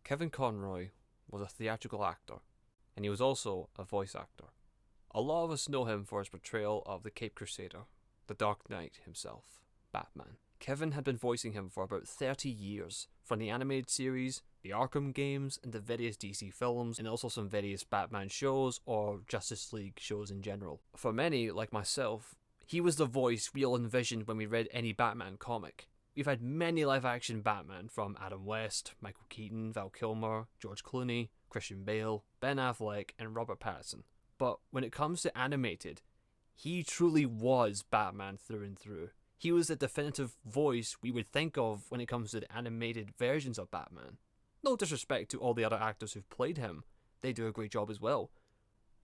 Kevin Conroy was a theatrical actor, and he was also a voice actor. A lot of us know him for his portrayal of the Caped Crusader, the Dark Knight himself, Batman. Kevin had been voicing him for about 30 years, from the animated series, the Arkham games, and the various DC films, and also some various Batman shows or Justice League shows in general. For many, like myself, he was the voice we all envisioned when we read any Batman comic. We've had many live-action Batman from Adam West, Michael Keaton, Val Kilmer, George Clooney, Christian Bale, Ben Affleck, and Robert Pattinson. But when it comes to animated, he truly was Batman through and through. He was the definitive voice we would think of when it comes to the animated versions of Batman. No disrespect to all the other actors who've played him, they do a great job as well.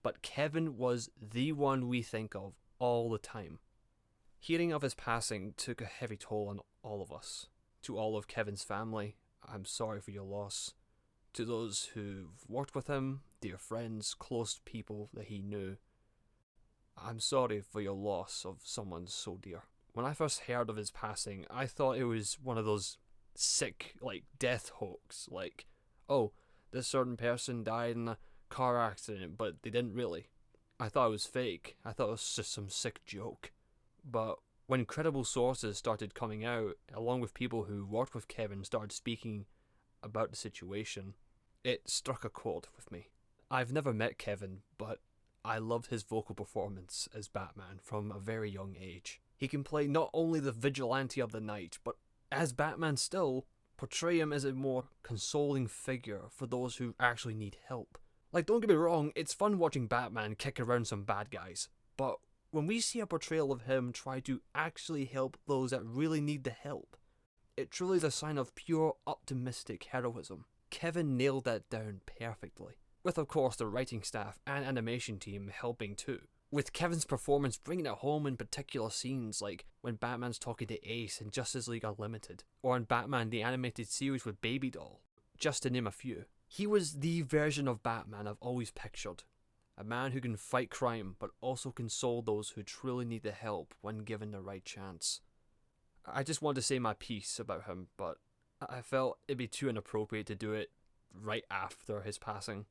But Kevin was the one we think of all the time. Hearing of his passing took a heavy toll on all of us. To all of Kevin's family, I'm sorry for your loss. To those who've worked with him, dear friends, close people that he knew, I'm sorry for your loss of someone so dear. When I first heard of his passing, I thought it was one of those sick, death hoax. Oh, this certain person died in a car accident, but they didn't really. I thought it was fake. I thought it was just some sick joke. But when credible sources started coming out, along with people who worked with Kevin started speaking about the situation, it struck a chord with me. I've never met Kevin, but I loved his vocal performance as Batman from a very young age. He can play not only the vigilante of the night, but as Batman still, portray him as a more consoling figure for those who actually need help. Don't get me wrong, it's fun watching Batman kick around some bad guys, but when we see a portrayal of him try to actually help those that really need the help, it truly is a sign of pure optimistic heroism. Kevin nailed that down perfectly, with of course the writing staff and animation team helping too. With Kevin's performance bringing it home in particular scenes like when Batman's talking to Ace in Justice League Unlimited, or in Batman the Animated Series with Baby Doll, just to name a few. He was the version of Batman I've always pictured. A man who can fight crime, but also console those who truly need the help when given the right chance. I just wanted to say my piece about him, but I felt it'd be too inappropriate to do it right after his passing.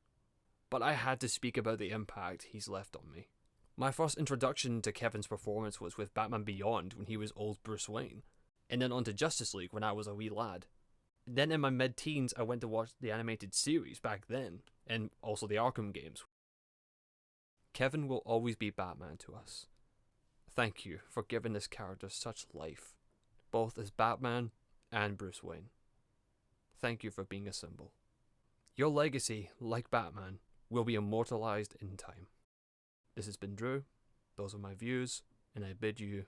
But I had to speak about the impact he's left on me. My first introduction to Kevin's performance was with Batman Beyond when he was old Bruce Wayne, and then on to Justice League when I was a wee lad. Then in my mid-teens I went to watch the animated series back then, and also the Arkham games. Kevin will always be Batman to us. Thank you for giving this character such life, both as Batman and Bruce Wayne. Thank you for being a symbol. Your legacy, like Batman, will be immortalized in time. This has been Drew, those are my views, and I bid you